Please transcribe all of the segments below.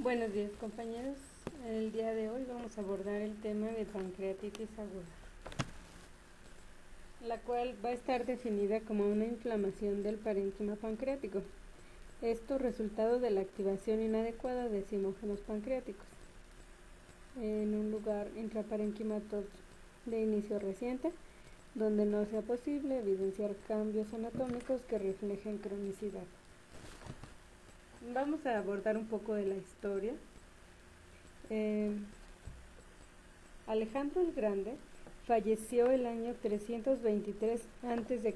Buenos días, compañeros. El día de hoy vamos a abordar el tema de pancreatitis aguda, la cual va a estar definida como una inflamación del parénquima pancreático. Esto resultado de la activación inadecuada de zimógenos pancreáticos en un lugar intraparenquimatoso de inicio reciente, donde no sea posible evidenciar cambios anatómicos que reflejen cronicidad. Vamos a abordar un poco de la historia. Alejandro el Grande falleció el año 323 a.C.,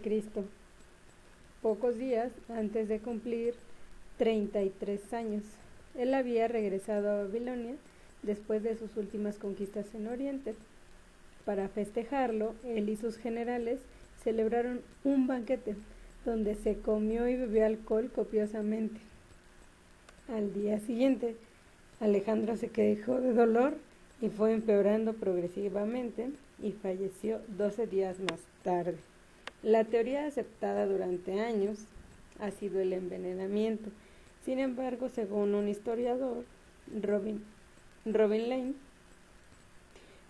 pocos días antes de cumplir 33 años. Él había regresado a Babilonia después de sus últimas conquistas en Oriente. Para festejarlo, él y sus generales celebraron un banquete donde se comió y bebió alcohol copiosamente. Al día siguiente, Alejandro se quejó de dolor y fue empeorando progresivamente y falleció 12 días más tarde. La teoría aceptada durante años ha sido el envenenamiento. Sin embargo, según un historiador, Robin Lane,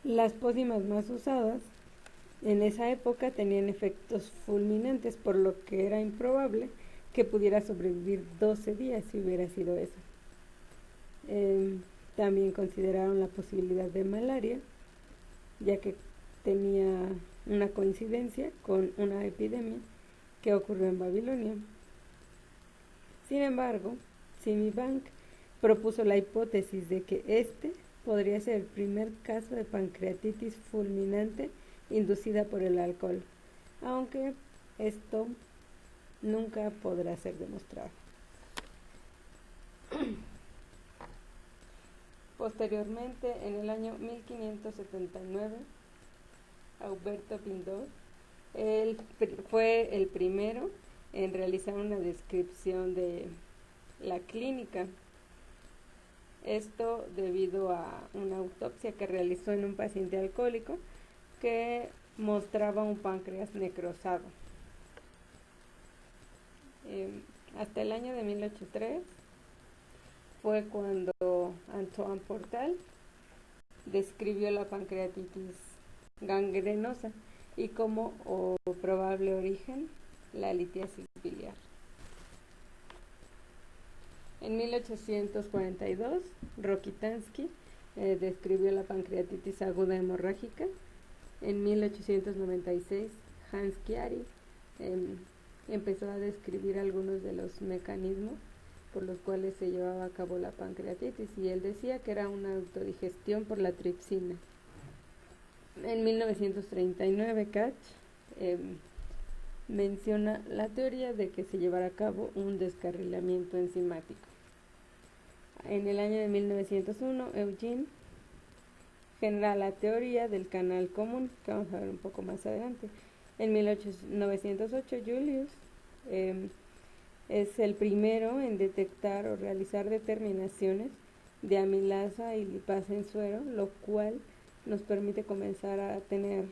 las pócimas más usadas en esa época tenían efectos fulminantes, por lo que era improbable que pudiera sobrevivir 12 días si hubiera sido eso. También consideraron la posibilidad de malaria, ya que tenía una coincidencia con una epidemia que ocurrió en Babilonia. Sin embargo, Simi Bank propuso la hipótesis de que este podría ser el primer caso de pancreatitis fulminante inducida por el alcohol, aunque esto nunca podrá ser demostrado. Posteriormente, en el año 1579, Auberto Pindor fue el primero en realizar una descripción de la clínica. Esto debido a una autopsia que realizó en un paciente alcohólico que mostraba un páncreas necrosado. Hasta el año de 1803 fue cuando Antoine Portal describió la pancreatitis gangrenosa y como probable origen la litiasis biliar. En 1842, Rokitansky describió la pancreatitis aguda hemorrágica. En 1896, Hans Chiari empezó a describir algunos de los mecanismos por los cuales se llevaba a cabo la pancreatitis, y él decía que era una autodigestión por la tripsina. En 1939, Koch menciona la teoría de que se llevará a cabo un descarrilamiento enzimático. En el año de 1901, Eugene genera la teoría del canal común, que vamos a ver un poco más adelante. En 1908, Julius es el primero en detectar o realizar determinaciones de amilasa y lipasa en suero, lo cual nos permite comenzar a tener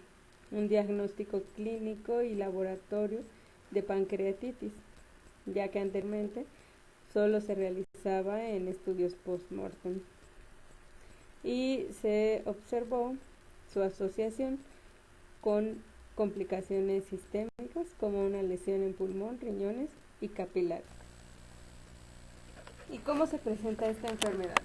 un diagnóstico clínico y laboratorio de pancreatitis, ya que anteriormente solo se realizaba en estudios post-mortem. Y se observó su asociación con complicaciones sistémicas como una lesión en pulmón, riñones y capilares. ¿Y cómo se presenta esta enfermedad?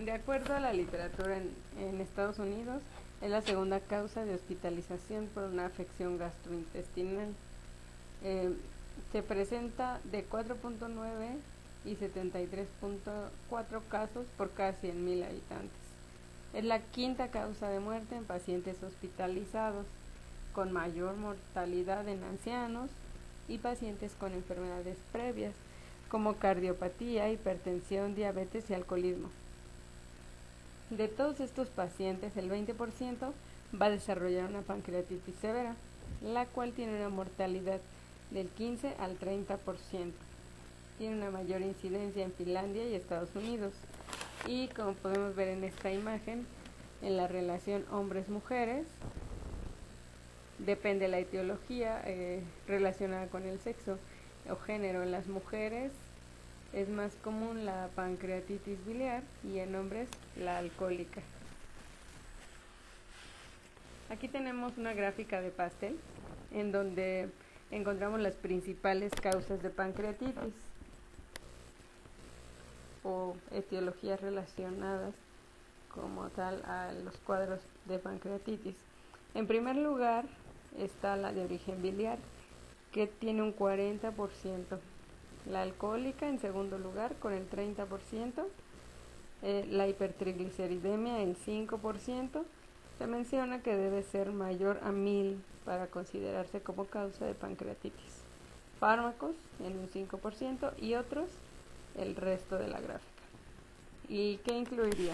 De acuerdo a la literatura en Estados Unidos, es la segunda causa de hospitalización por una afección gastrointestinal. Se presenta de 4.9 y 73.4 casos por cada 100.000 habitantes. Es la quinta causa de muerte en pacientes hospitalizados, con mayor mortalidad en ancianos y pacientes con enfermedades previas, como cardiopatía, hipertensión, diabetes y alcoholismo. De todos estos pacientes, el 20% va a desarrollar una pancreatitis severa, la cual tiene una mortalidad del 15 al 30%. Tiene una mayor incidencia en Finlandia y Estados Unidos. Y como podemos ver en esta imagen, en la relación hombres-mujeres, depende de la etiología relacionada con el sexo o género. En las mujeres Es más común la pancreatitis biliar y en hombres la alcohólica. Aquí tenemos una gráfica de pastel en donde encontramos las principales causas de pancreatitis o etiologías relacionadas como tal a los cuadros de pancreatitis. En primer lugar está la de origen biliar, que tiene un 40%, la alcohólica en segundo lugar con el 30%, la hipertrigliceridemia el 5%. Se menciona que debe ser mayor a 1000 para considerarse como causa de pancreatitis. Fármacos en un 5% y otros el resto de la gráfica. ¿Y qué incluiría?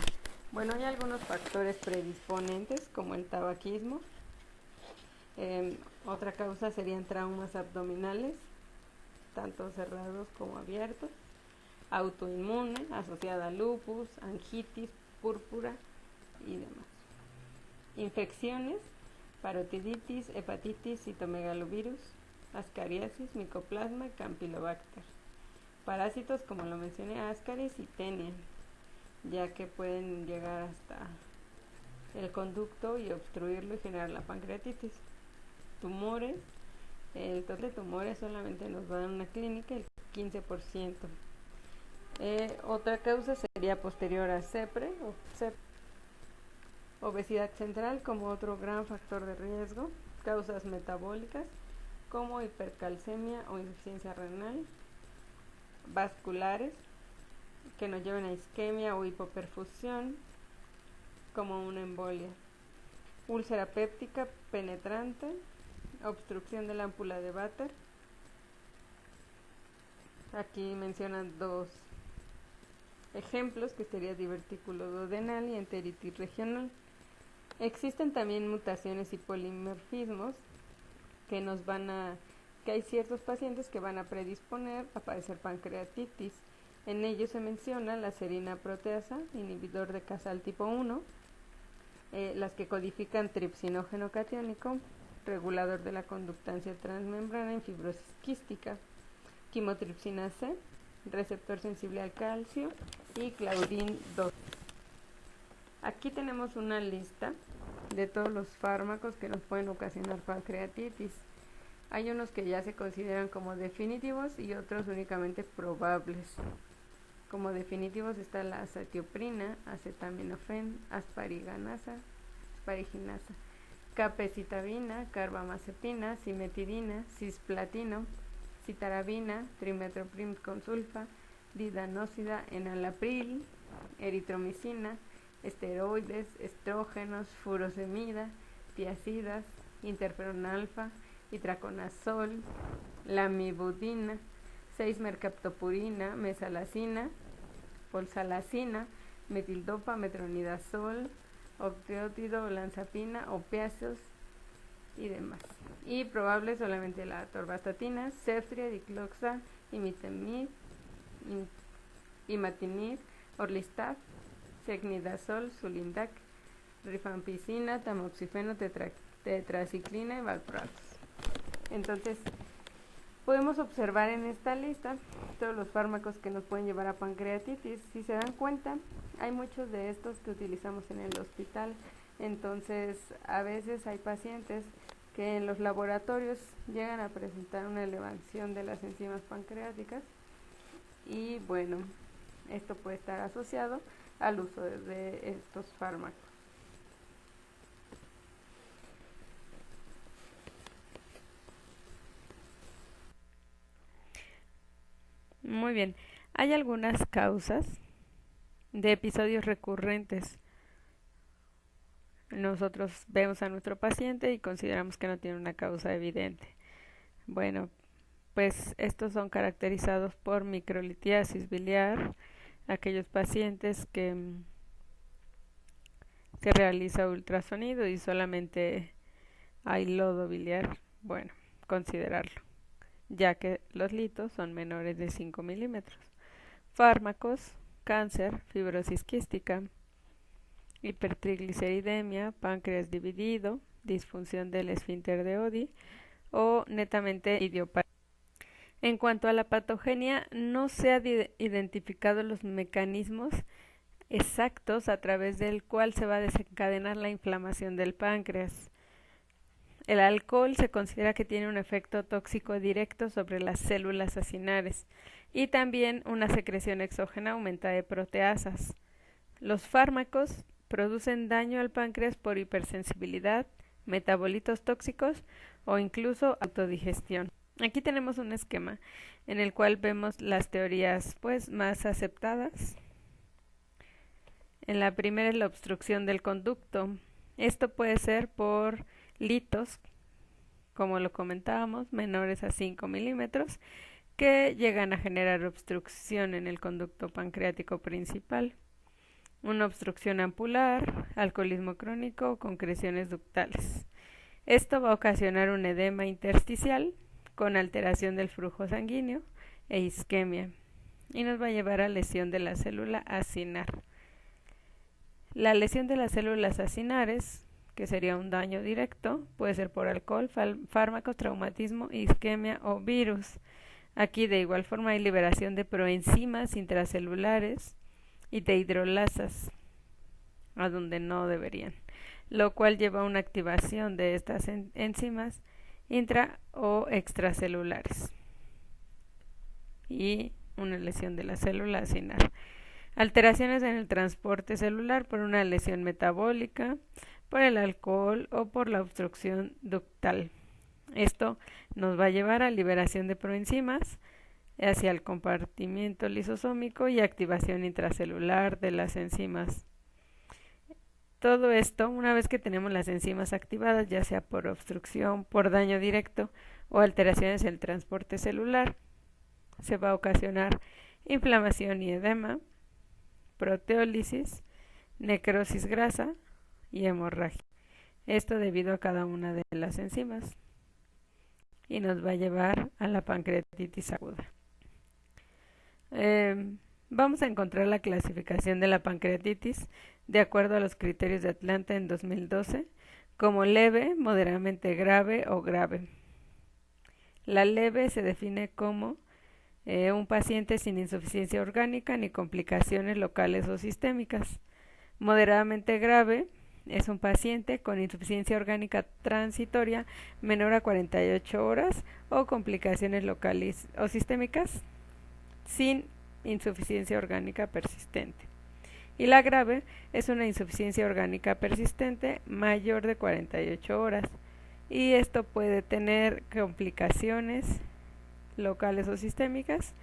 Bueno, hay algunos factores predisponentes como el tabaquismo. Otra causa serían traumas abdominales, tanto cerrados como abiertos, autoinmune, asociada a lupus, angitis, púrpura y demás. Infecciones, parotiditis, hepatitis, citomegalovirus, ascariasis, micoplasma y campylobacter. Parásitos, como lo mencioné, ascaris y tenia, ya que pueden llegar hasta el conducto y obstruirlo y generar la pancreatitis. Tumores, el total de tumores solamente nos va a dar una clínica el 15%. Otra causa sería posterior a CEPRE o CEP. Obesidad central como otro gran factor de riesgo. Causas metabólicas como hipercalcemia o insuficiencia renal. Vasculares que nos lleven a isquemia o hipoperfusión como una embolia. Úlcera péptica penetrante, obstrucción de la ámpula de Vater. Aquí mencionan dos ejemplos, que sería divertículo duodenal y enteritis regional. Existen también mutaciones y polimorfismos que hay ciertos pacientes que van a predisponer a padecer pancreatitis. En ellos se menciona la serina proteasa, inhibidor de casal tipo 1, las que codifican tripsinógeno catiónico, regulador de la conductancia transmembrana en fibrosis quística, quimotripsina C, receptor sensible al calcio y claudin 2. Aquí tenemos una lista de todos los fármacos que nos pueden ocasionar pancreatitis. Hay unos que ya se consideran como definitivos y otros únicamente probables. Como definitivos está la azatioprina, acetaminofén, aspariginasa, capecitabina, carbamazepina, cimetidina, cisplatino, citarabina, trimetoprim con sulfa, didanosida, enalapril, eritromicina, esteroides, estrógenos, furosemida, tiazidas, interferón alfa, itraconazol, lamivudina, 6-mercaptopurina, mesalazina, polsalacina, metildopa, metronidazol, octreótido, olanzapina, opiáceos y demás. Y probable solamente la atorvastatina, ceftria, dicloxa, imitamib, imatinib, orlistat, secnidazol, sulindac, rifampicina, tamoxifeno, tetraciclina y valproatos. Entonces, podemos observar en esta lista todos los fármacos que nos pueden llevar a pancreatitis. Si se dan cuenta, hay muchos de estos que utilizamos en el hospital. Entonces, a veces hay pacientes que en los laboratorios llegan a presentar una elevación de las enzimas pancreáticas y bueno, esto puede estar asociado al uso de estos fármacos. Muy bien, hay algunas causas de episodios recurrentes. Nosotros vemos a nuestro paciente y consideramos que no tiene una causa evidente. Bueno, pues estos son caracterizados por microlitiasis biliar, aquellos pacientes que se realiza ultrasonido y solamente hay lodo biliar, bueno, considerarlo, ya que los litos son menores de 5 milímetros. Fármacos, cáncer, fibrosis quística, hipertrigliceridemia, páncreas dividido, disfunción del esfínter de Oddi o netamente idiopatía. En cuanto a la patogenia, no se han identificado los mecanismos exactos a través del cual se va a desencadenar la inflamación del páncreas. El alcohol se considera que tiene un efecto tóxico directo sobre las células acinares y también una secreción exógena aumentada de proteasas. Los fármacos producen daño al páncreas por hipersensibilidad, metabolitos tóxicos o incluso autodigestión. Aquí tenemos un esquema en el cual vemos las teorías más aceptadas. En la primera es la obstrucción del conducto. Esto puede ser por litos, como lo comentábamos, menores a 5 milímetros, que llegan a generar obstrucción en el conducto pancreático principal. Una obstrucción ampular, alcoholismo crónico con concreciones ductales. Esto va a ocasionar un edema intersticial con alteración del flujo sanguíneo e isquemia y nos va a llevar a lesión de la célula acinar. La lesión de las células acinares, que sería un daño directo, puede ser por alcohol, fármacos, traumatismo, isquemia o virus. Aquí de igual forma hay liberación de proenzimas intracelulares y de hidrolasas a donde no deberían, lo cual lleva a una activación de estas enzimas intra o extracelulares y una lesión de la célula acinar. Alteraciones en el transporte celular por una lesión metabólica, por el alcohol o por la obstrucción ductal. Esto nos va a llevar a liberación de proenzimas hacia el compartimiento lisosómico y activación intracelular de las enzimas. Todo esto, una vez que tenemos las enzimas activadas, ya sea por obstrucción, por daño directo o alteraciones en el transporte celular, se va a ocasionar inflamación y edema, proteólisis, necrosis grasa y hemorragia. Esto debido a cada una de las enzimas y nos va a llevar a la pancreatitis aguda. Vamos a encontrar la clasificación de la pancreatitis de acuerdo a los criterios de Atlanta en 2012 como leve, moderadamente grave o grave. La leve se define como un paciente sin insuficiencia orgánica ni complicaciones locales o sistémicas. Moderadamente grave es un paciente con insuficiencia orgánica transitoria menor a 48 horas o complicaciones locales o sistémicas sin insuficiencia orgánica persistente. Y la grave es una insuficiencia orgánica persistente mayor de 48 horas y esto puede tener complicaciones locales o sistémicas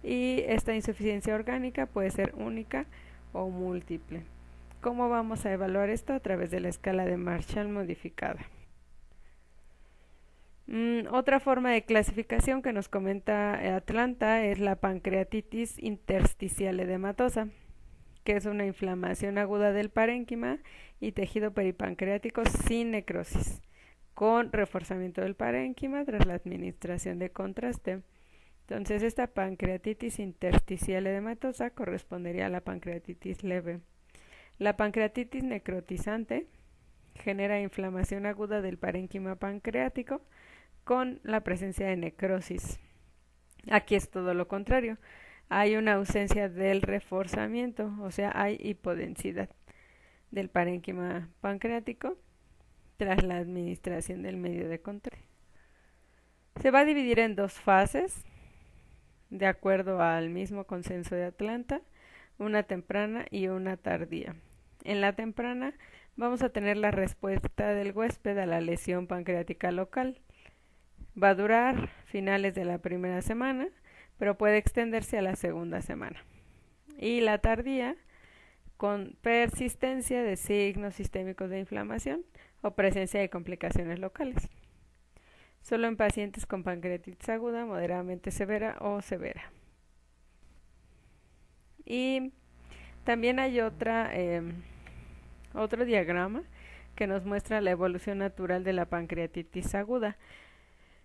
y esta insuficiencia orgánica puede ser única o múltiple. ¿Cómo vamos a evaluar esto? A través de la escala de Marshall modificada. Otra forma de clasificación que nos comenta Atlanta es la pancreatitis intersticial edematosa, que es una inflamación aguda del parénquima y tejido peripancreático sin necrosis, con reforzamiento del parénquima tras la administración de contraste. Entonces, esta pancreatitis intersticial edematosa correspondería a la pancreatitis leve. La pancreatitis necrotizante genera inflamación aguda del parénquima pancreático con la presencia de necrosis. Aquí es todo lo contrario. Hay una ausencia del reforzamiento, o sea, hay hipodensidad del parénquima pancreático tras la administración del medio de control. Se va a dividir en dos fases, de acuerdo al mismo consenso de Atlanta, una temprana y una tardía. En la temprana vamos a tener la respuesta del huésped a la lesión pancreática local. Va a durar finales de la primera semana, pero puede extenderse a la segunda semana. Y la tardía, con persistencia de signos sistémicos de inflamación o presencia de complicaciones locales. Solo en pacientes con pancreatitis aguda, moderadamente severa o severa. Y también hay otro diagrama que nos muestra la evolución natural de la pancreatitis aguda.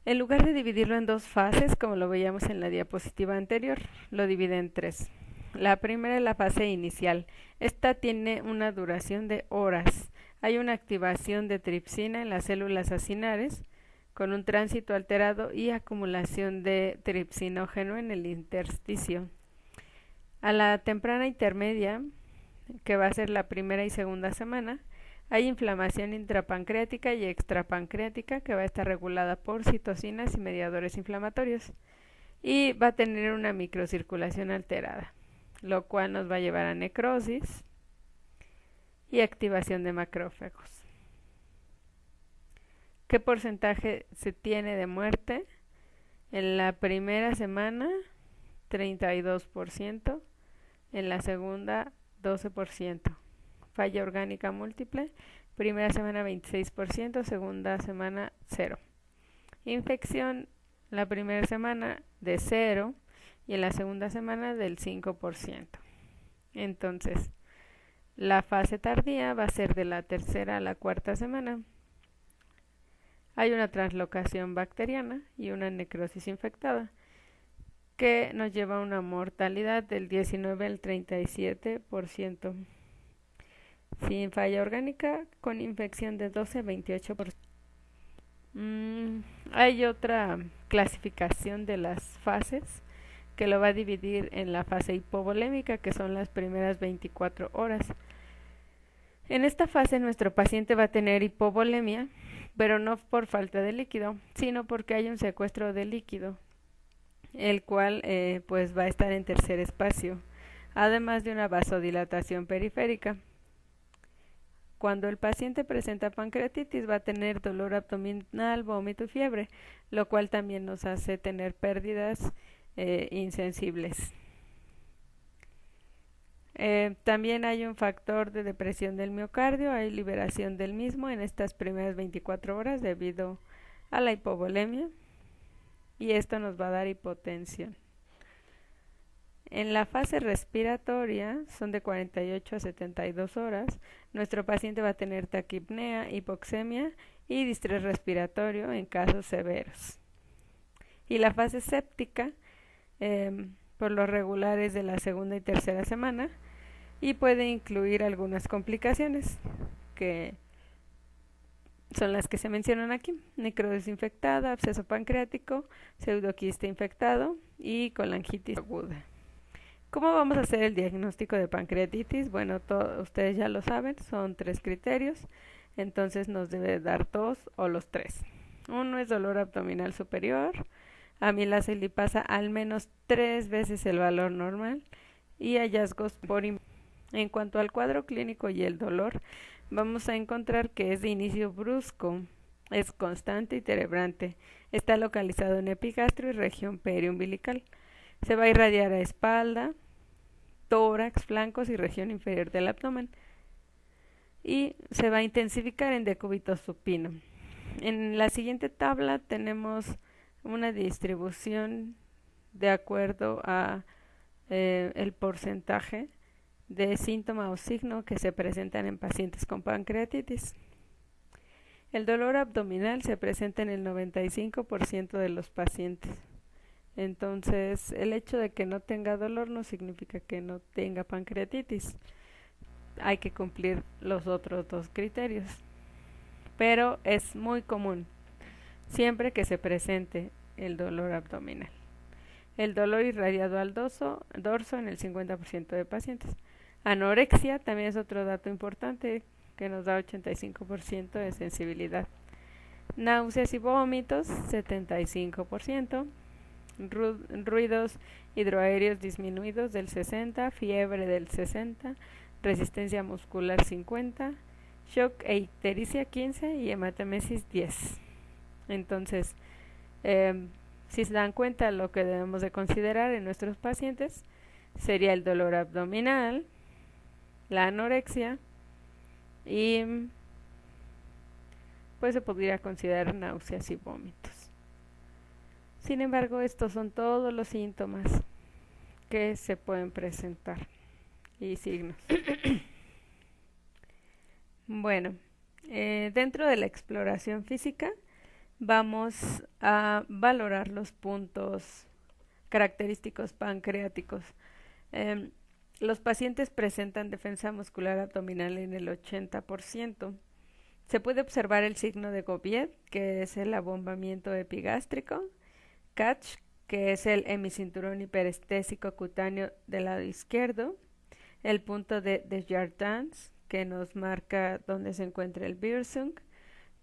En lugar de dividirlo en dos fases, como lo veíamos en la diapositiva anterior, lo divide en tres. La primera es la fase inicial. Esta tiene una duración de horas. Hay una activación de tripsina en las células acinares, con un tránsito alterado y acumulación de tripsinógeno en el intersticio. A la temprana intermedia, que va a ser la primera y segunda semana, hay inflamación intrapancreática y extrapancreática que va a estar regulada por citocinas y mediadores inflamatorios y va a tener una microcirculación alterada, lo cual nos va a llevar a necrosis y activación de macrófagos. ¿Qué porcentaje se tiene de muerte? En la primera semana, 32%, en la segunda, 12%. Falla orgánica múltiple, primera semana 26%, segunda semana 0. Infección, la primera semana de 0 y en la segunda semana del 5%. Entonces, la fase tardía va a ser de la tercera a la cuarta semana. Hay una translocación bacteriana y una necrosis infectada que nos lleva a una mortalidad del 19 al 37%. Sin falla orgánica, con infección de 12 a 28%. Hay otra clasificación de las fases que lo va a dividir en la fase hipovolémica, que son las primeras 24 horas. En esta fase nuestro paciente va a tener hipovolemia, pero no por falta de líquido, sino porque hay un secuestro de líquido, el cual pues va a estar en tercer espacio, además de una vasodilatación periférica. Cuando el paciente presenta pancreatitis va a tener dolor abdominal, vómito y fiebre, lo cual también nos hace tener pérdidas insensibles. También hay un factor de depresión del miocardio, hay liberación del mismo en estas primeras 24 horas debido a la hipovolemia y esto nos va a dar hipotensión. En la fase respiratoria, son de 48 a 72 horas, nuestro paciente va a tener taquipnea, hipoxemia y distrés respiratorio en casos severos. Y la fase séptica, por lo regular es de la segunda y tercera semana y puede incluir algunas complicaciones que son las que se mencionan aquí: necrosis infectada, absceso pancreático, pseudoquiste infectado y colangitis aguda. ¿Cómo vamos a hacer el diagnóstico de pancreatitis? Bueno, ustedes ya lo saben, son 3 criterios, entonces nos debe dar 2 o los 3. Uno es dolor abdominal superior, amilasa y lipasa al menos 3 veces el valor normal y hallazgos por en cuanto al cuadro clínico y el dolor, vamos a encontrar que es de inicio brusco, es constante y terebrante, está localizado en epigastrio y región periumbilical. Se va a irradiar a espalda, tórax, flancos y región inferior del abdomen y se va a intensificar en decúbito supino. En la siguiente tabla tenemos una distribución de acuerdo a el porcentaje de síntoma o signo que se presentan en pacientes con pancreatitis. El dolor abdominal se presenta en el 95% de los pacientes. Entonces, el hecho de que no tenga dolor no significa que no tenga pancreatitis. Hay que cumplir los otros 2 criterios. Pero es muy común siempre que se presente el dolor abdominal. El dolor irradiado al dorso en el 50% de pacientes. Anorexia también es otro dato importante que nos da 85% de sensibilidad. Náuseas y vómitos, 75%. Ruidos hidroaéreos disminuidos del 60%, fiebre del 60%, resistencia muscular 50%, shock e ictericia 15% y hematemesis 10%. Entonces, si se dan cuenta, lo que debemos de considerar en nuestros pacientes sería el dolor abdominal, la anorexia y pues se podría considerar náuseas y vómitos. Sin embargo, estos son todos los síntomas que se pueden presentar y signos. Bueno, dentro de la exploración física vamos a valorar los puntos característicos pancreáticos. Los pacientes presentan defensa muscular abdominal en el 80%, Se puede observar el signo de Gobiet, que es el abombamiento epigástrico, Katch, que es el hemicinturón hiperestésico cutáneo del lado izquierdo, el punto de Desjardins, que nos marca dónde se encuentra el Wirsung,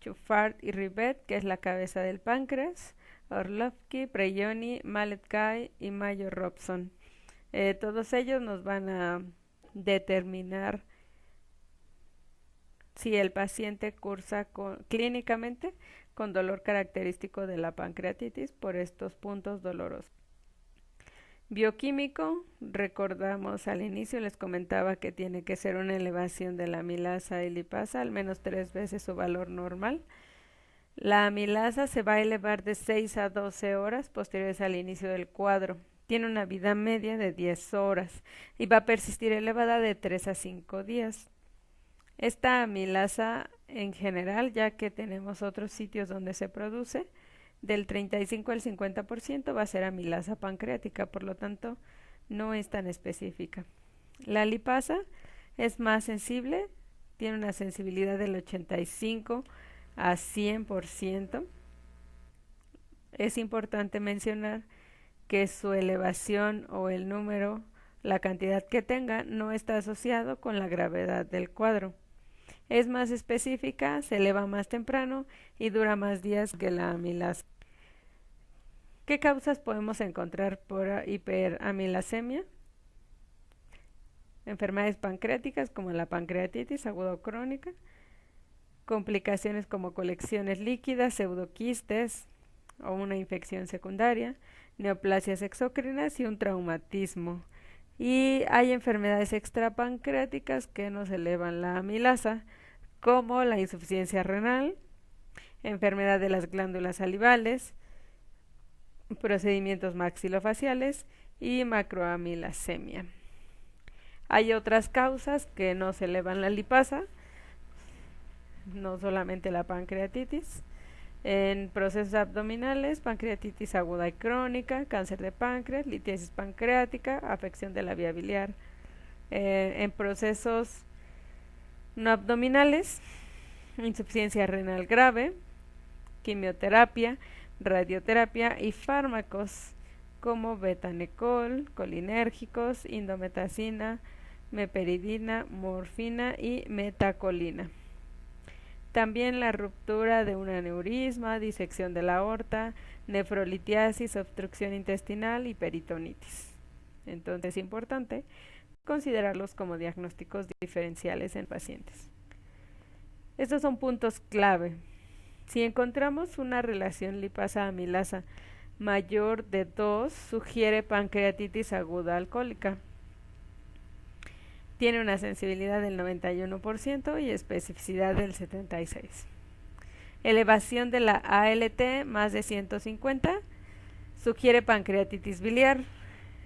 Chufart y Rivet, que es la cabeza del páncreas, Orlovsky, Preyoni, Mallet-Guy y Mayo-Robson. Todos ellos nos van a determinar si el paciente cursa clínicamente con dolor característico de la pancreatitis por estos puntos dolorosos. Bioquímico, recordamos al inicio, les comentaba que tiene que ser una elevación de la amilasa y lipasa, al menos 3 veces su valor normal. La amilasa se va a elevar de 6 a 12 horas posteriores al inicio del cuadro. Tiene una vida media de 10 horas y va a persistir elevada de 3 a 5 días. Esta amilasa en general, ya que tenemos otros sitios donde se produce, del 35 al 50% va a ser amilasa pancreática, por lo tanto no es tan específica. La lipasa es más sensible, tiene una sensibilidad del 85 a 100%. Es importante mencionar que su elevación o el número, la cantidad que tenga, no está asociado con la gravedad del cuadro. Es más específica, se eleva más temprano y dura más días que la amilasa. ¿Qué causas podemos encontrar por hiperamilasemia? Enfermedades pancreáticas como la pancreatitis aguda o crónica, complicaciones como colecciones líquidas, pseudoquistes o una infección secundaria, neoplasias exócrinas y un traumatismo. Y hay enfermedades extrapancreáticas que nos elevan la amilasa, como la insuficiencia renal, enfermedad de las glándulas salivales, procedimientos maxilofaciales y macroamilasemia. Hay otras causas que nos elevan la lipasa, no solamente la pancreatitis. En procesos abdominales, pancreatitis aguda y crónica, cáncer de páncreas, litiasis pancreática, afección de la vía biliar. En procesos no abdominales, insuficiencia renal grave, quimioterapia, radioterapia y fármacos como betanecol, colinérgicos, indometacina, meperidina, morfina y metacolina. También la ruptura de un aneurisma, disección de la aorta, nefrolitiasis, obstrucción intestinal y peritonitis. Entonces es importante considerarlos como diagnósticos diferenciales en pacientes. Estos son puntos clave. Si encontramos una relación lipasa-amilasa mayor de 2, sugiere pancreatitis aguda alcohólica. Tiene una sensibilidad del 91% y especificidad del 76%. Elevación de la ALT más de 150 sugiere pancreatitis biliar.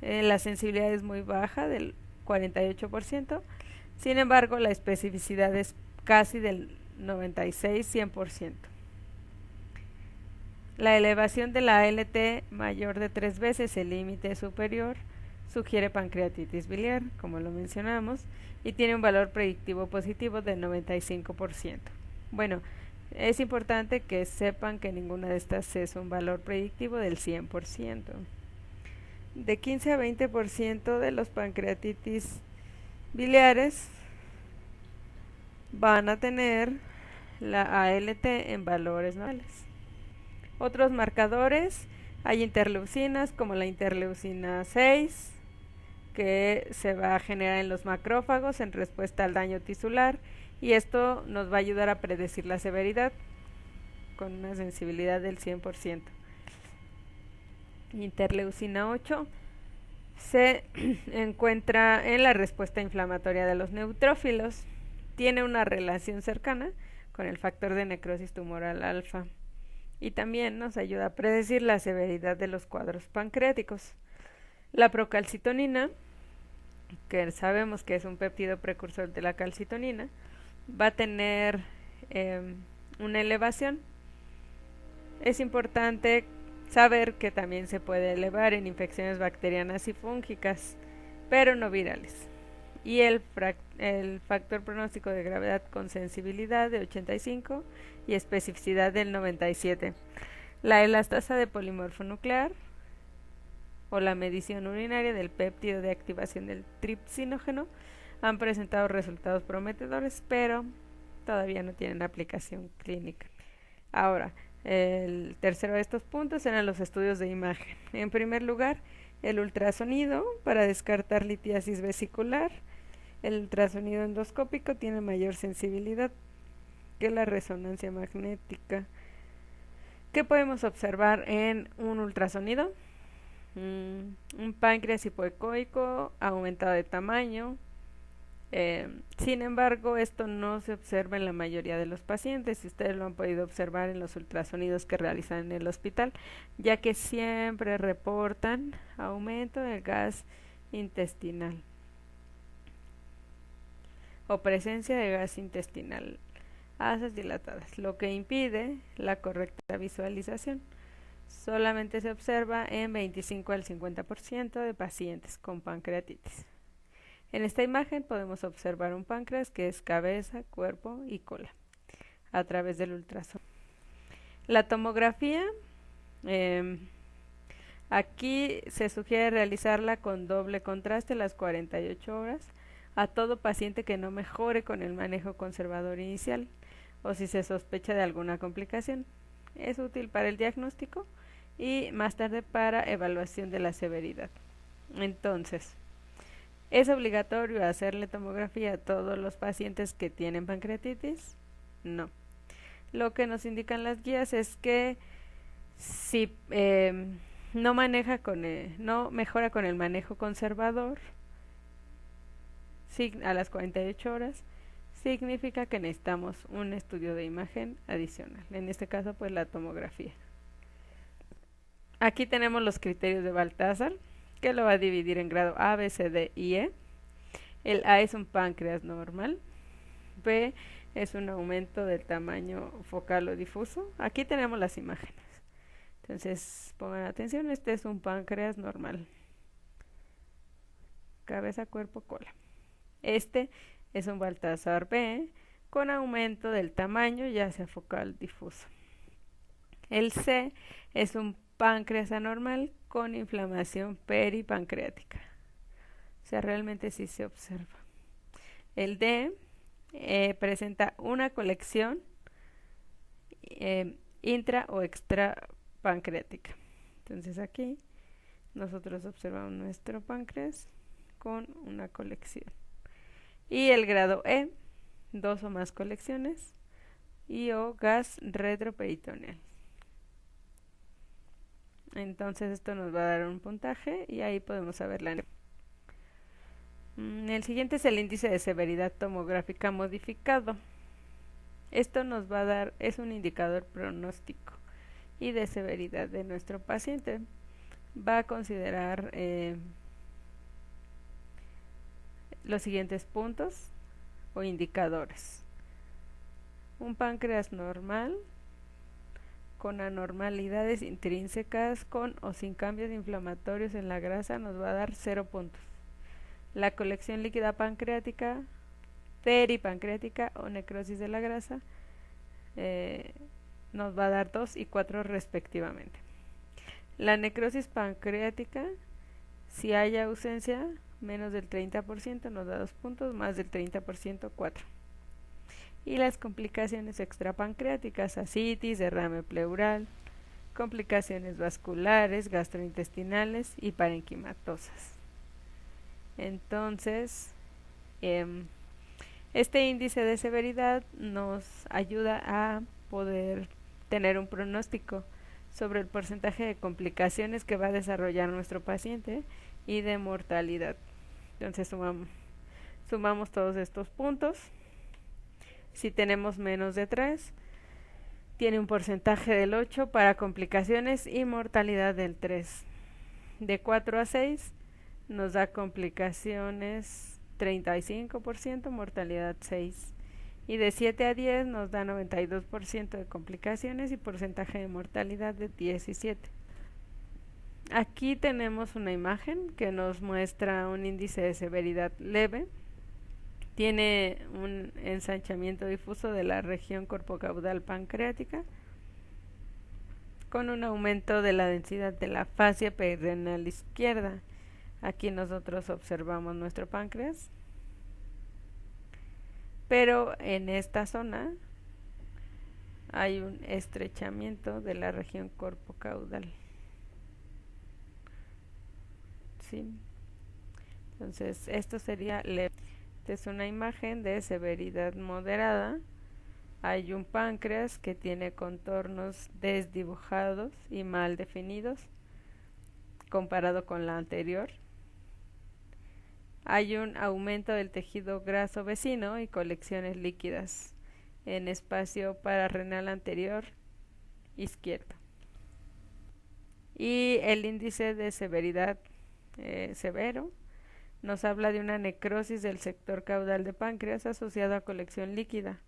La sensibilidad es muy baja, del 48%. Sin embargo, la especificidad es casi del 96-100%. La elevación de la ALT mayor de 3 veces el límite superior sugiere pancreatitis biliar, como lo mencionamos, y tiene un valor predictivo positivo del 95%. Bueno, es importante que sepan que ninguna de estas es un valor predictivo del 100%. De 15 a 20% de los pancreatitis biliares van a tener la ALT en valores normales. Otros marcadores, hay interleucinas como la interleucina 6, que se va a generar en los macrófagos en respuesta al daño tisular, y esto nos va a ayudar a predecir la severidad con una sensibilidad del 100%. Interleucina 8 se encuentra en la respuesta inflamatoria de los neutrófilos. Tiene una relación cercana con el factor de necrosis tumoral alfa y también nos ayuda a predecir la severidad de los cuadros pancreáticos. La procalcitonina, que sabemos que es un péptido precursor de la calcitonina, va a tener una elevación. Es importante saber que también se puede elevar en infecciones bacterianas y fúngicas, pero no virales. y el factor pronóstico de gravedad con sensibilidad de 85 y especificidad del 97. La elastasa de polimorfo nuclear o la medición urinaria del péptido de activación del tripsinógeno han presentado resultados prometedores, pero todavía no tienen aplicación clínica. Ahora, el tercero de estos puntos eran los estudios de imagen. En primer lugar, el ultrasonido para descartar litiasis vesicular. El ultrasonido endoscópico tiene mayor sensibilidad que la resonancia magnética. ¿Qué podemos observar en un ultrasonido? Un páncreas hipoecoico aumentado de tamaño. Sin embargo, esto no se observa en la mayoría de los pacientes, y ustedes lo han podido observar en los ultrasonidos que realizan en el hospital, ya que siempre reportan aumento del gas intestinal o presencia de gas intestinal, asas dilatadas, lo que impide la correcta visualización. Solamente se observa en 25 al 50% de pacientes con pancreatitis. En esta imagen podemos observar un páncreas que es cabeza, cuerpo y cola a través del ultrasonido. La tomografía, aquí se sugiere realizarla con doble contraste las 48 horas a todo paciente que no mejore con el manejo conservador inicial o si se sospecha de alguna complicación. Es útil para el diagnóstico y más tarde para evaluación de la severidad. Entonces, ¿es obligatorio hacerle tomografía a todos los pacientes que tienen pancreatitis? No. Lo que nos indican las guías es que si no mejora con el manejo conservador a las 48 horas, significa que necesitamos un estudio de imagen adicional, en este caso pues la tomografía. Aquí tenemos los criterios de Baltazar, que lo va a dividir en grado A, B, C, D y E. El A es un páncreas normal, B es un aumento del tamaño focal o difuso. Aquí tenemos las imágenes, entonces pongan atención, este es un páncreas normal, cabeza, cuerpo, cola. Este es un Baltazar B con aumento del tamaño ya sea focal, difuso. El C es un páncreas anormal con inflamación peripancreática, o sea, realmente sí se observa. El D presenta una colección intra o extra pancreática. Entonces aquí nosotros observamos nuestro páncreas con una colección. Y el grado E, 2 o más colecciones y o gas retroperitoneal. Entonces esto nos va a dar un puntaje y ahí podemos saber la. El siguiente es el índice de severidad tomográfica modificado. Esto nos va a dar, es un indicador pronóstico y de severidad de nuestro paciente. Va a considerar los siguientes puntos o indicadores. Un páncreas normal con anormalidades intrínsecas con o sin cambios inflamatorios en la grasa nos va a dar 0 puntos. La colección líquida pancreática, peripancreática o necrosis de la grasa nos va a dar 2 y 4 respectivamente. La necrosis pancreática, si hay ausencia menos del 30% nos da 2 puntos, más del 30% 4. Y las complicaciones extrapancreáticas, ascitis, derrame pleural, complicaciones vasculares, gastrointestinales y parenquimatosas. Entonces, este índice de severidad nos ayuda a poder tener un pronóstico sobre el porcentaje de complicaciones que va a desarrollar nuestro paciente y de mortalidad. Entonces sumamos todos estos puntos. Si tenemos menos de 3, tiene un porcentaje del 8 para complicaciones y mortalidad del 3. De 4 a 6 nos da complicaciones 35%, mortalidad 6. Y de 7 a 10 nos da 92% de complicaciones y porcentaje de mortalidad de 17. Aquí tenemos una imagen que nos muestra un índice de severidad leve Tiene un ensanchamiento difuso de la región corpocaudal pancreática, con un aumento de la densidad de la fascia perirenal izquierda. Aquí nosotros observamos nuestro páncreas, pero en esta zona hay un estrechamiento de la región corpocaudal. ¿Sí? Entonces, esto sería leve. Esta es una imagen de severidad moderada. Hay un páncreas que tiene contornos desdibujados y mal definidos comparado con la anterior. Hay un aumento del tejido graso vecino y colecciones líquidas en espacio pararrenal anterior izquierdo. Y el índice de severidad severo nos habla de una necrosis del sector caudal de páncreas asociado a colección líquida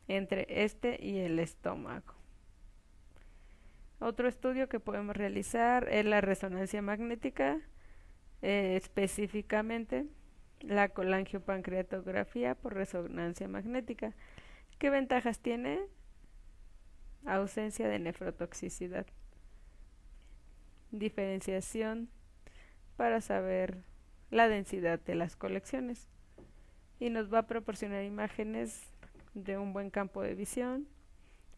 entre este y el estómago. Otro estudio que podemos realizar es la resonancia magnética, específicamente la colangiopancreatografía por resonancia magnética. ¿Qué ventajas tiene? Ausencia de nefrotoxicidad, diferenciación para saber la densidad de las colecciones, y nos va a proporcionar imágenes de un buen campo de visión,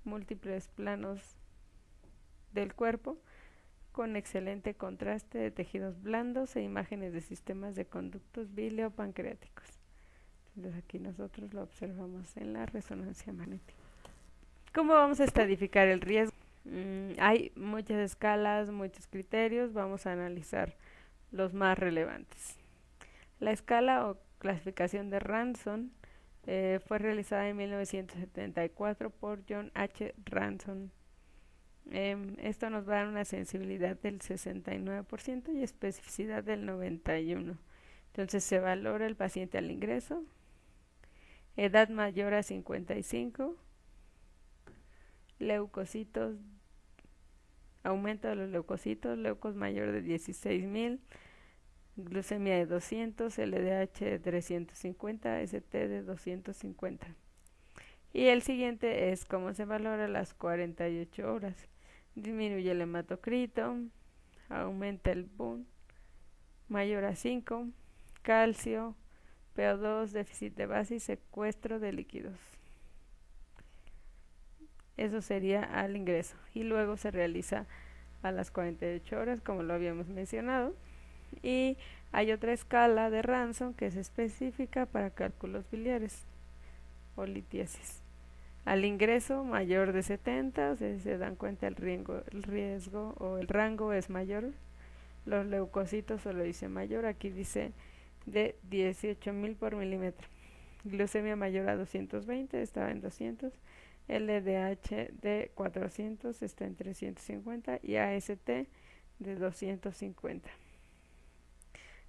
múltiples planos del cuerpo con excelente contraste de tejidos blandos e imágenes de sistemas de conductos biliopancreáticos. Entonces aquí nosotros lo observamos en la resonancia magnética. ¿Cómo vamos a estadificar el riesgo? Hay muchas escalas, muchos criterios. Vamos a analizar los más relevantes. La escala o clasificación de Ranson fue realizada en 1974 por John H. Ranson. Esto nos va a dar una sensibilidad del 69% y especificidad del 91%. Entonces se valora el paciente al ingreso, edad mayor a 55, leucocitos, aumento de los leucocitos, leucos mayor de 16.000, glucemia de 200, LDH de 350, ST de 250. Y el siguiente es cómo se valora las 48 horas. Disminuye el hematocrito, aumenta el BUN mayor a 5, calcio, PO2, déficit de base y secuestro de líquidos. Eso sería al ingreso, y luego se realiza a las 48 horas, como lo habíamos mencionado. Y hay otra escala de Ranson que es específica para cálculos biliares o litiasis. Al ingreso mayor de 70, o sea, si se dan cuenta el riesgo o el rango es mayor. Los leucocitos solo dice mayor, aquí dice de 18.000 por milímetro. Glucemia mayor a 220, estaba en 200. LDH de 400, está en 350, y AST de 250.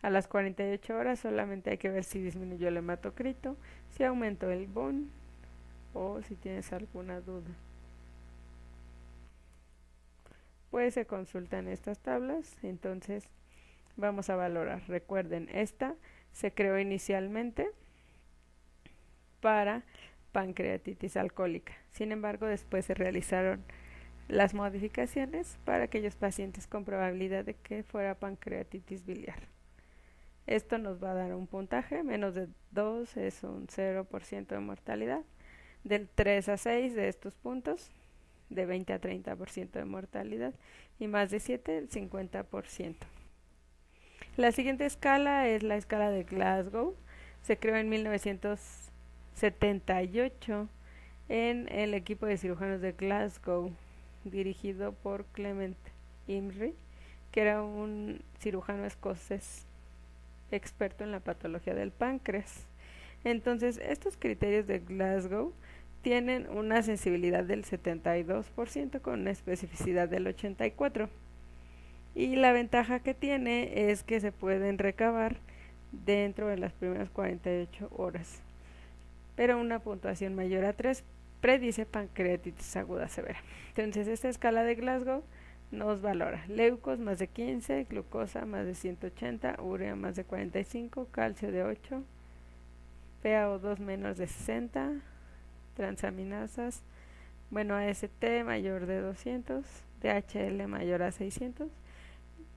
A las 48 horas solamente hay que ver si disminuyó el hematocrito, si aumentó el BUN o si tienes alguna duda. Pues se consultan estas tablas. Entonces vamos a valorar. Recuerden, esta se creó inicialmente para pancreatitis alcohólica. Sin embargo, después se realizaron las modificaciones para aquellos pacientes con probabilidad de que fuera pancreatitis biliar. Esto nos va a dar un puntaje, menos de 2 es un 0% de mortalidad, del 3 a 6 de estos puntos, de 20 a 30% de mortalidad, y más de 7, el 50%. La siguiente escala es la escala de Glasgow. Se creó en 1978 en el equipo de cirujanos de Glasgow, dirigido por Clement Imrie, que era un cirujano escocés experto en la patología del páncreas. Entonces, estos criterios de Glasgow tienen una sensibilidad del 72% con una especificidad del 84%. Y la ventaja que tiene es que se pueden recabar dentro de las primeras 48 horas. Pero una puntuación mayor a 3 predice pancreatitis aguda severa. Entonces, esta escala de Glasgow nos valora leucos más de 15, glucosa más de 180, urea más de 45, calcio de 8, PaO2 menos de 60, transaminasas, bueno, AST mayor de 200, DHL mayor a 600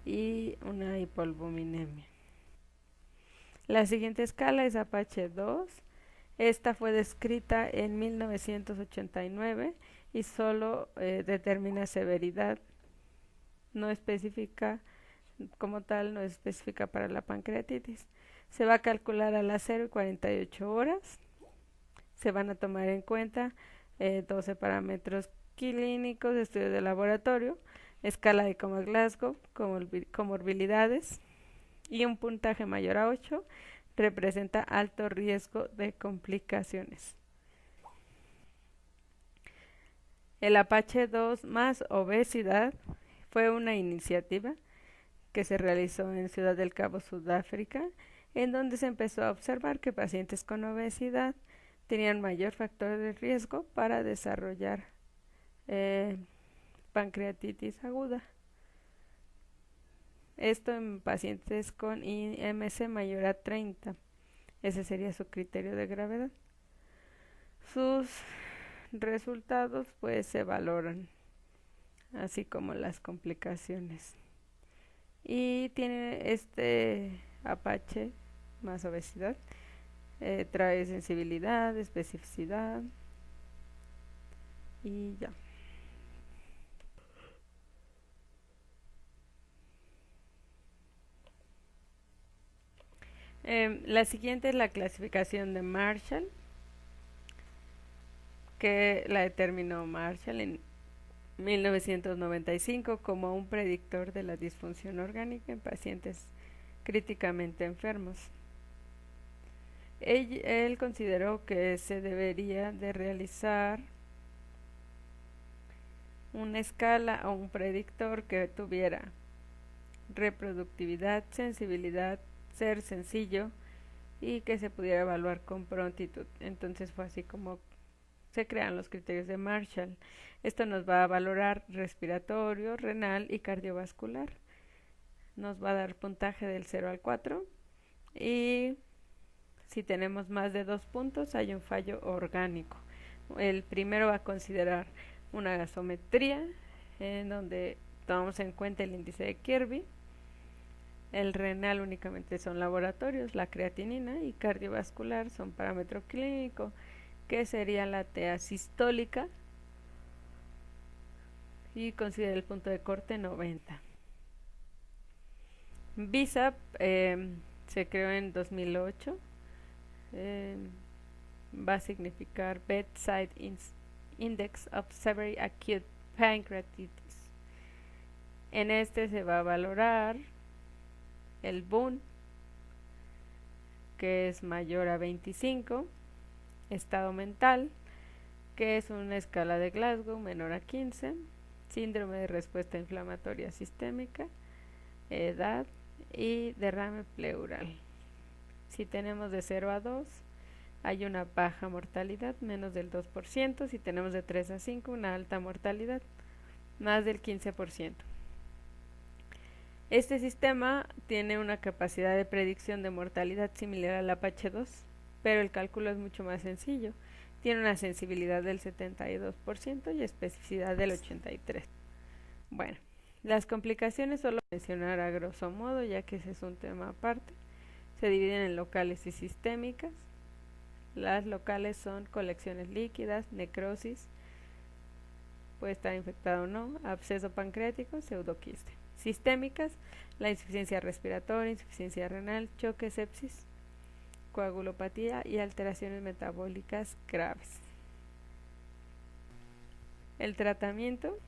y una hipoalbuminemia. La siguiente escala es Apache 2. Esta fue descrita en 1989 y solo determina severidad. No especifica, como tal, no especifica para la pancreatitis. Se va a calcular a las 0 y 48 horas. Se van a tomar en cuenta 12 parámetros clínicos, estudios de laboratorio, escala de Coma-Glasgow, comorbilidades, y un puntaje mayor a 8 representa alto riesgo de complicaciones. El Apache 2 más obesidad fue una iniciativa que se realizó en Ciudad del Cabo, Sudáfrica, en donde se empezó a observar que pacientes con obesidad tenían mayor factor de riesgo para desarrollar pancreatitis aguda. Esto en pacientes con IMC mayor a 30. Ese sería su criterio de gravedad. Sus resultados pues se valoran, así como las complicaciones. Y tiene este Apache más obesidad, trae sensibilidad, especificidad y ya. La siguiente es la clasificación de Marshall, que la determinó Marshall en 1995 como un predictor de la disfunción orgánica en pacientes críticamente enfermos. Él consideró que se debería de realizar una escala o un predictor que tuviera reproductividad, sensibilidad, ser sencillo y que se pudiera evaluar con prontitud. Entonces fue así como se crean los criterios de Marshall. Esto nos va a valorar respiratorio, renal y cardiovascular. Nos va a dar puntaje del 0 al 4 y si tenemos más de 2 puntos hay un fallo orgánico. El primero va a considerar una gasometría en donde tomamos en cuenta el índice de Kirby. El renal únicamente son laboratorios, la creatinina, y cardiovascular son parámetro clínico, que sería la TA sistólica, y considera el punto de corte 90. BISAP se creó en 2008, va a significar Bedside Index of Severe Acute Pancreatitis. En este se va a valorar el BUN, que es mayor a 25, estado mental, que es una escala de Glasgow menor a 15, síndrome de respuesta inflamatoria sistémica, edad y derrame pleural. Si tenemos de 0 a 2, hay una baja mortalidad, menos del 2%, si tenemos de 3 a 5, una alta mortalidad, más del 15%. Este sistema tiene una capacidad de predicción de mortalidad similar al Apache 2, pero el cálculo es mucho más sencillo. Tiene una sensibilidad del 72% y especificidad del 83%. Bueno, las complicaciones solo mencionar a grosso modo, ya que ese es un tema aparte. Se dividen en locales y sistémicas. Las locales son colecciones líquidas, necrosis, puede estar infectado o no, absceso pancreático, pseudoquiste. Sistémicas, la insuficiencia respiratoria, insuficiencia renal, choque, sepsis, coagulopatía y alteraciones metabólicas graves. El tratamiento,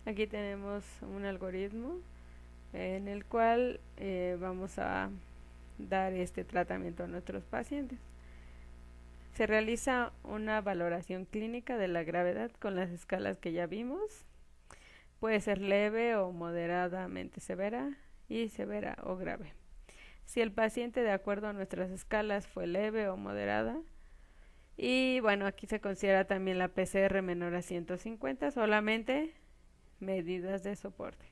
aquí tenemos un algoritmo en el cual vamos a dar este tratamiento a nuestros pacientes. Se realiza una valoración clínica de la gravedad con las escalas que ya vimos. Puede ser leve o moderadamente severa y severa o grave. Si el paciente, de acuerdo a nuestras escalas, fue leve o moderada, y bueno, aquí se considera también la PCR menor a 150, solamente medidas de soporte.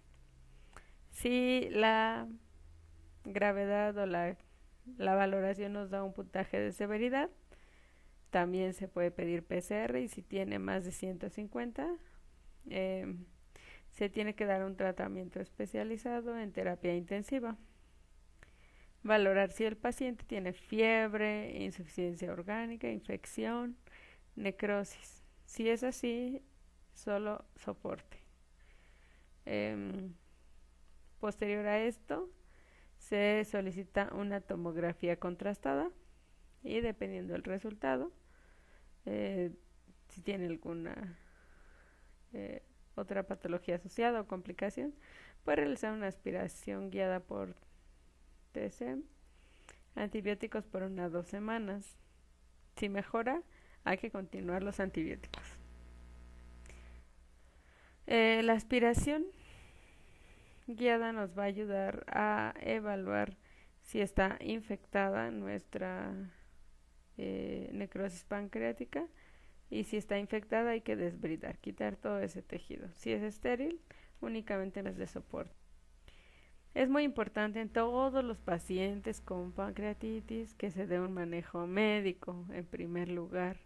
Si la gravedad o la La valoración nos da un puntaje de severidad. También se puede pedir PCR y si tiene más de 150, se tiene que dar un tratamiento especializado en terapia intensiva. Valorar si el paciente tiene fiebre, insuficiencia orgánica, infección, necrosis. Si es así, solo soporte. Posterior a esto, se solicita una tomografía contrastada y dependiendo del resultado, si tiene alguna otra patología asociada o complicación, puede realizar una aspiración guiada por TC, antibióticos por 1 a 2 semanas. Si mejora, hay que continuar los antibióticos. La aspiración guiada nos va a ayudar a evaluar si está infectada nuestra necrosis pancreática, y si está infectada hay que desbridar, quitar todo ese tejido. Si es estéril, únicamente es de soporte. Es muy importante en todos los pacientes con pancreatitis que se dé un manejo médico en primer lugar.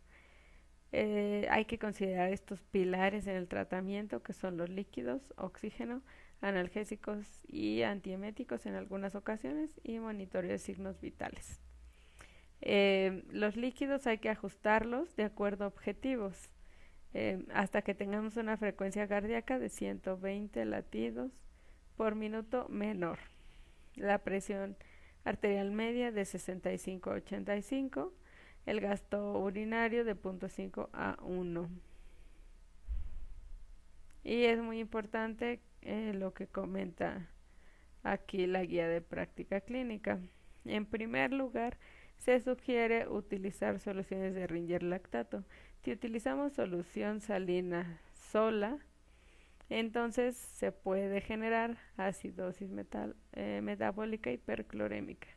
Hay que considerar estos pilares en el tratamiento, que son los líquidos, oxígeno, analgésicos y antieméticos en algunas ocasiones, y monitoreo de signos vitales. Los líquidos hay que ajustarlos de acuerdo a objetivos, hasta que tengamos una frecuencia cardíaca de 120 latidos por minuto menor. La presión arterial media de 65 a 85, el gasto urinario de 0.5 a 1. Y es muy importante lo que comenta aquí la guía de práctica clínica. En primer lugar, se sugiere utilizar soluciones de Ringer lactato. Si utilizamos solución salina sola, entonces se puede generar acidosis metabólica hiperclorémica.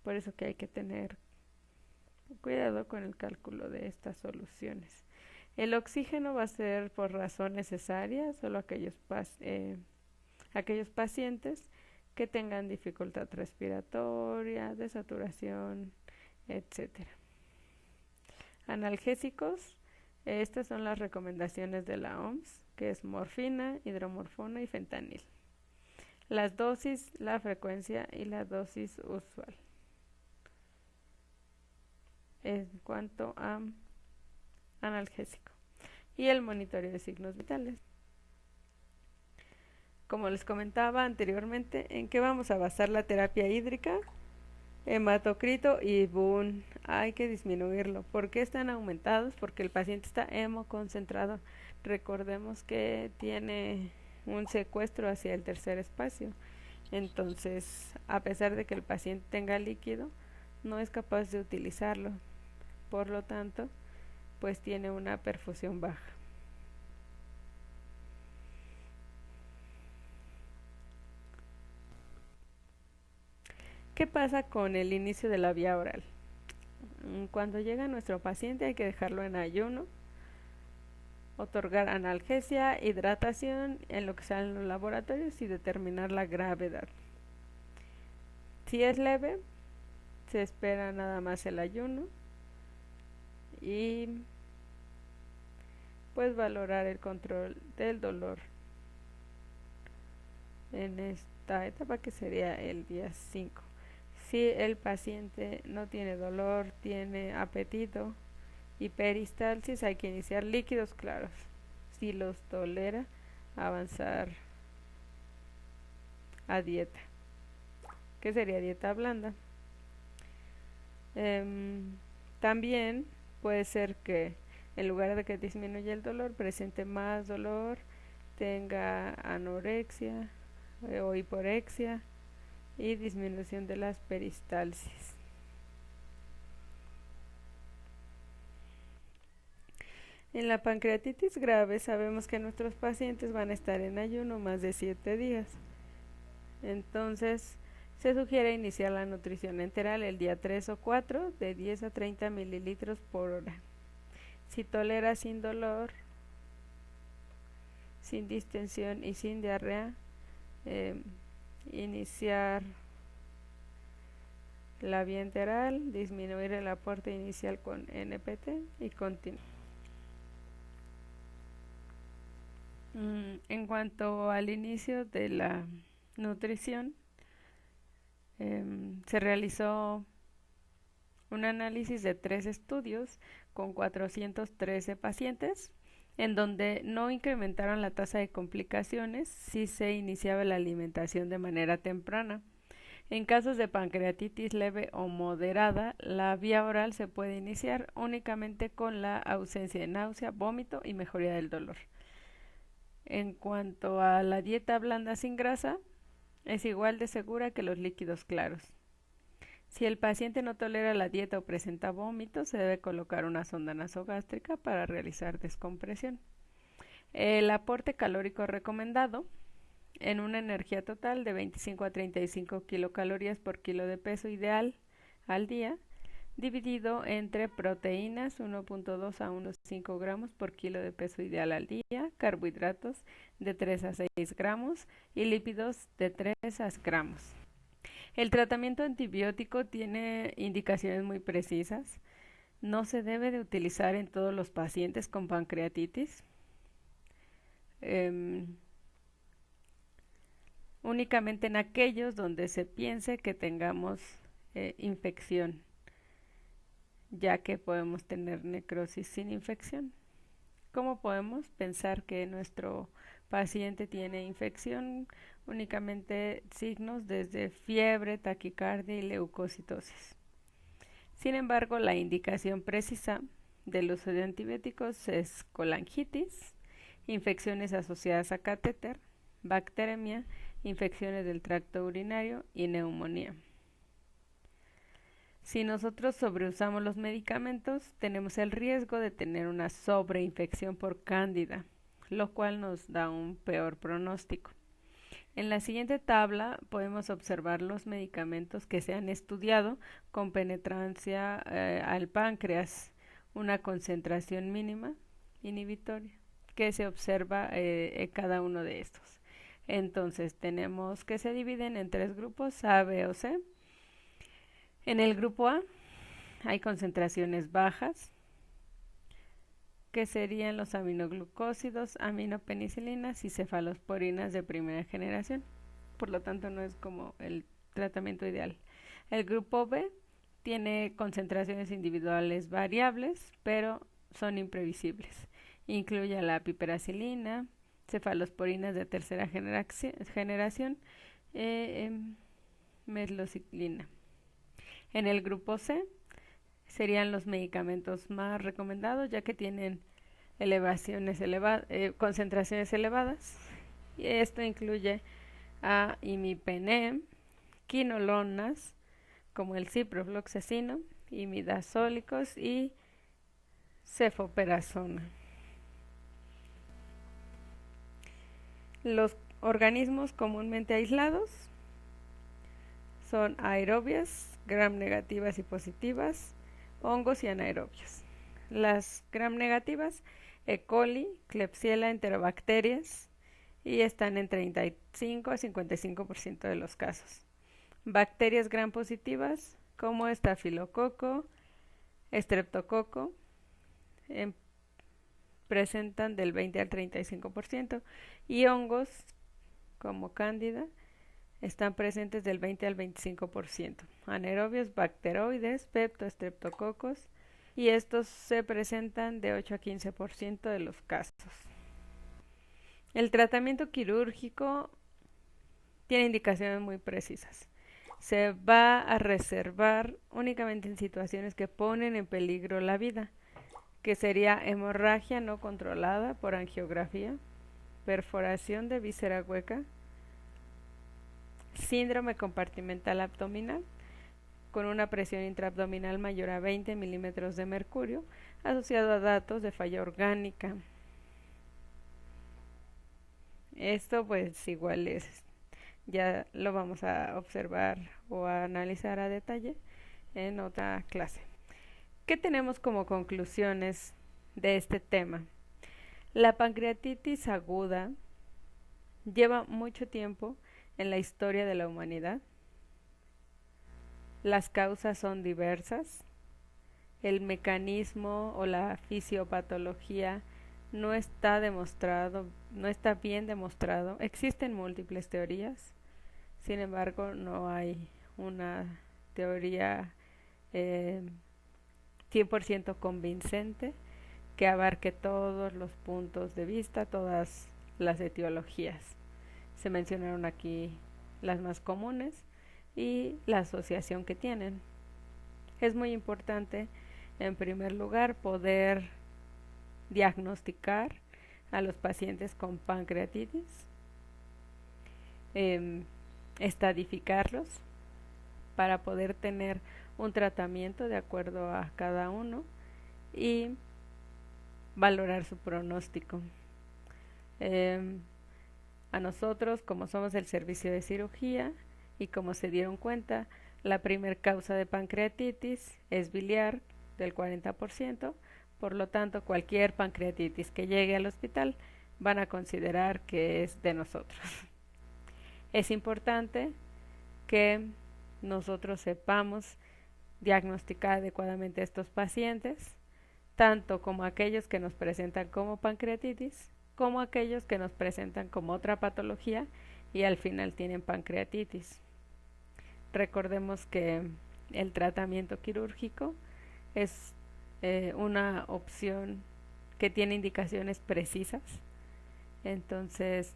Por eso que hay que tener cuidado con el cálculo de estas soluciones. El oxígeno va a ser por razón necesaria, solo aquellos pacientes que tengan dificultad respiratoria, desaturación, etcétera. Analgésicos, estas son las recomendaciones de la OMS, que es morfina, hidromorfona y fentanil. Las dosis, la frecuencia y la dosis usual. En cuanto a analgésico. Y el monitoreo de signos vitales. Como les comentaba anteriormente, ¿en qué vamos a basar la terapia hídrica? Hematocrito y BUN. Hay que disminuirlo. ¿Por qué están aumentados? Porque el paciente está hemoconcentrado. Recordemos que tiene un secuestro hacia el tercer espacio. Entonces, a pesar de que el paciente tenga líquido, no es capaz de utilizarlo. Por lo tanto, pues tiene una perfusión baja. ¿Qué pasa con el inicio de la vía oral? Cuando llega nuestro paciente hay que dejarlo en ayuno, otorgar analgesia, hidratación en lo que salen los laboratorios y determinar la gravedad. Si es leve, se espera nada más el ayuno y pues valorar el control del dolor en esta etapa, que sería el día 5. Si el paciente no tiene dolor, tiene apetito y peristalsis, hay que iniciar líquidos claros. Si los tolera, avanzar a dieta, que sería dieta blanda. También puede ser que en lugar de que disminuya el dolor, presente más dolor, tenga anorexia o hiporexia y disminución de las peristalsis. En la pancreatitis grave sabemos que nuestros pacientes van a estar en ayuno más de 7 días. Entonces se sugiere iniciar la nutrición enteral el día 3 o 4 de 10 a 30 mililitros por hora. Si tolera sin dolor, sin distensión y sin diarrea, iniciar La vía enteral, disminuir el aporte inicial con NPT y continuo. En cuanto al inicio de la nutrición, se realizó un análisis de 3 estudios con 413 pacientes, en donde no incrementaron la tasa de complicaciones si se iniciaba la alimentación de manera temprana. En casos de pancreatitis leve o moderada, la vía oral se puede iniciar únicamente con la ausencia de náusea, vómito y mejoría del dolor. En cuanto a la dieta blanda sin grasa, es igual de segura que los líquidos claros. Si el paciente no tolera la dieta o presenta vómitos, se debe colocar una sonda nasogástrica para realizar descompresión. El aporte calórico recomendado en una energía total de 25 a 35 kilocalorías por kilo de peso ideal al día, dividido entre proteínas 1.2 a 1.5 gramos por kilo de peso ideal al día, carbohidratos de 3 a 6 gramos y lípidos de 3 a 6 gramos. El tratamiento antibiótico tiene indicaciones muy precisas. No se debe de utilizar en todos los pacientes con pancreatitis. Únicamente en aquellos donde se piense que tengamos infección, ya que podemos tener necrosis sin infección. ¿Cómo podemos pensar que nuestro paciente tiene infección? Únicamente signos desde fiebre, taquicardia y leucocitosis. Sin embargo, la indicación precisa del uso de antibióticos es colangitis, infecciones asociadas a catéter, bacteremia, infecciones del tracto urinario y neumonía. Si nosotros sobreusamos los medicamentos, tenemos el riesgo de tener una sobreinfección por cándida, lo cual nos da un peor pronóstico. En la siguiente tabla podemos observar los medicamentos que se han estudiado con penetrancia al páncreas, una concentración mínima inhibitoria que se observa en cada uno de estos. Entonces tenemos que se dividen en 3 grupos, A, B o C. En el grupo A hay concentraciones bajas, que serían los aminoglucósidos, aminopenicilinas y cefalosporinas de primera generación. Por lo tanto, no es como el tratamiento ideal. El grupo B tiene concentraciones individuales variables, pero son imprevisibles. Incluye la piperacilina, cefalosporinas de tercera generación, meslociclina. En el grupo C serían los medicamentos más recomendados, ya que tienen concentraciones elevadas. Y esto incluye a imipenem, quinolonas, como el ciprofloxacino, imidazólicos y cefoperazona. Los organismos comúnmente aislados son aerobias, gram negativas y positivas, hongos y anaerobios. Las gram negativas, E. coli, Klebsiella, enterobacterias, y están en 35 a 55% de los casos. Bacterias gram positivas, como estafilococo, estreptococo, presentan del 20 al 35%, y hongos, como cándida, están presentes del 20 al 25%. Anaerobios, bacteroides, peptoestreptococos, y estos se presentan de 8 a 15% de los casos. El tratamiento quirúrgico tiene indicaciones muy precisas. Se va a reservar únicamente en situaciones que ponen en peligro la vida, que sería hemorragia no controlada por angiografía, perforación de víscera hueca, síndrome compartimental abdominal con una presión intraabdominal mayor a 20 milímetros de mercurio, asociado a datos de falla orgánica. Esto pues igual ya lo vamos a observar o a analizar a detalle en otra clase. ¿Qué tenemos como conclusiones de este tema? La pancreatitis aguda lleva mucho tiempo en la historia de la humanidad. Las causas son diversas. El mecanismo o la fisiopatología no está demostrado, no está bien demostrado. Existen múltiples teorías, sin embargo, no hay una teoría 100% convincente que abarque todos los puntos de vista, todas las etiologías. Se mencionaron aquí las más comunes y la asociación que tienen. Es muy importante, en primer lugar, poder diagnosticar a los pacientes con pancreatitis, estadificarlos para poder tener un tratamiento de acuerdo a cada uno y valorar su pronóstico. A nosotros, como somos el servicio de cirugía y como se dieron cuenta, la primer causa de pancreatitis es biliar del 40%, por lo tanto cualquier pancreatitis que llegue al hospital van a considerar que es de nosotros. Es importante que nosotros sepamos diagnosticar adecuadamente a estos pacientes, tanto como aquellos que nos presentan como pancreatitis, como aquellos que nos presentan como otra patología y al final tienen pancreatitis. Recordemos que el tratamiento quirúrgico es una opción que tiene indicaciones precisas, entonces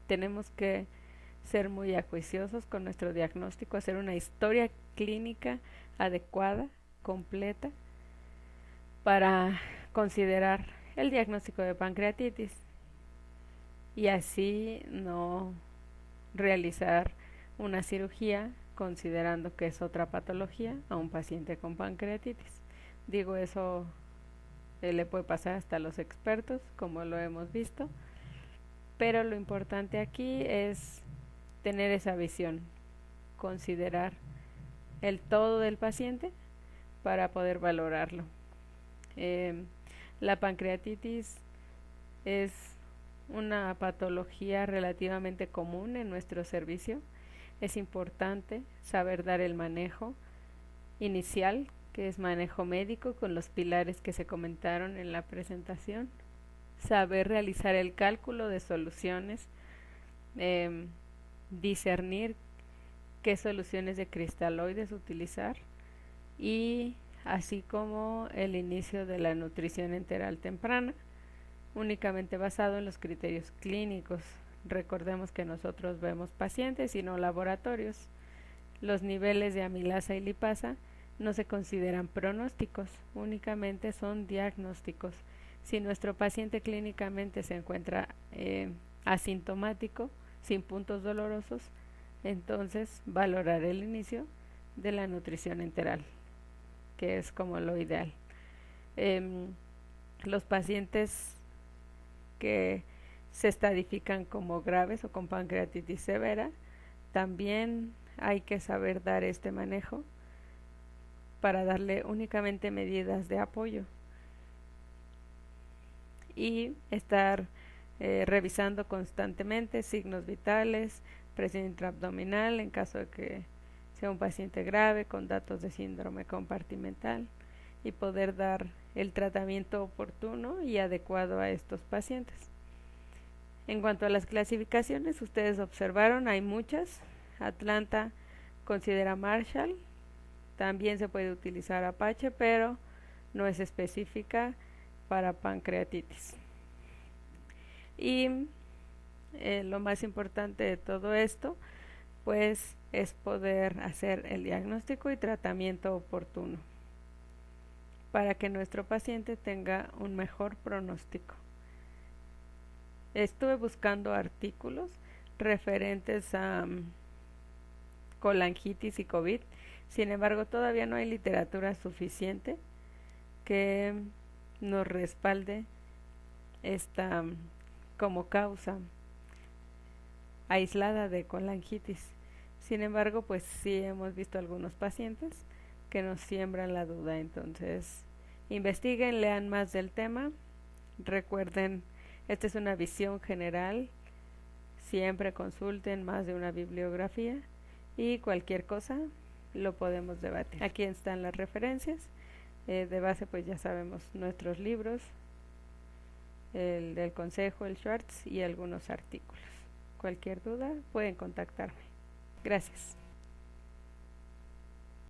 tenemos que ser muy acuiciosos con nuestro diagnóstico, hacer una historia clínica adecuada, completa, para considerar el diagnóstico de pancreatitis y así no realizar una cirugía considerando que es otra patología a un paciente con pancreatitis. Digo, eso le puede pasar hasta a los expertos, como lo hemos visto, pero lo importante aquí es tener esa visión, considerar el todo del paciente para poder valorarlo. La pancreatitis es una patología relativamente común en nuestro servicio. Es importante saber dar el manejo inicial, que es manejo médico con los pilares que se comentaron en la presentación, saber realizar el cálculo de soluciones, discernir qué soluciones de cristaloides utilizar y así como el inicio de la nutrición enteral temprana, únicamente basado en los criterios clínicos. Recordemos que nosotros vemos pacientes y no laboratorios. Los niveles de amilasa y lipasa no se consideran pronósticos, únicamente son diagnósticos. Si nuestro paciente clínicamente se encuentra asintomático, sin puntos dolorosos, entonces valorar el inicio de la nutrición enteral, que es como lo ideal. Los pacientes que se estadifican como graves o con pancreatitis severa, también hay que saber dar este manejo para darle únicamente medidas de apoyo y estar revisando constantemente signos vitales, presión intraabdominal en caso de que sea un paciente grave con datos de síndrome compartimental y poder dar el tratamiento oportuno y adecuado a estos pacientes. En cuanto a las clasificaciones, ustedes observaron, hay muchas. Atlanta considera Marshall, también se puede utilizar Apache, pero no es específica para pancreatitis. Y lo más importante de todo esto, pues, es poder hacer el diagnóstico y tratamiento oportuno para que nuestro paciente tenga un mejor pronóstico. Estuve buscando artículos referentes a colangitis y COVID, sin embargo todavía no hay literatura suficiente que nos respalde esta como causa aislada de colangitis. Sin embargo, pues sí hemos visto algunos pacientes que nos siembran la duda, entonces investiguen, lean más del tema, recuerden, esta es una visión general, siempre consulten más de una bibliografía y cualquier cosa lo podemos debatir. Aquí están las referencias. De base pues ya sabemos nuestros libros, el del Consejo, el Schwartz y algunos artículos. Cualquier duda pueden contactarme. Gracias.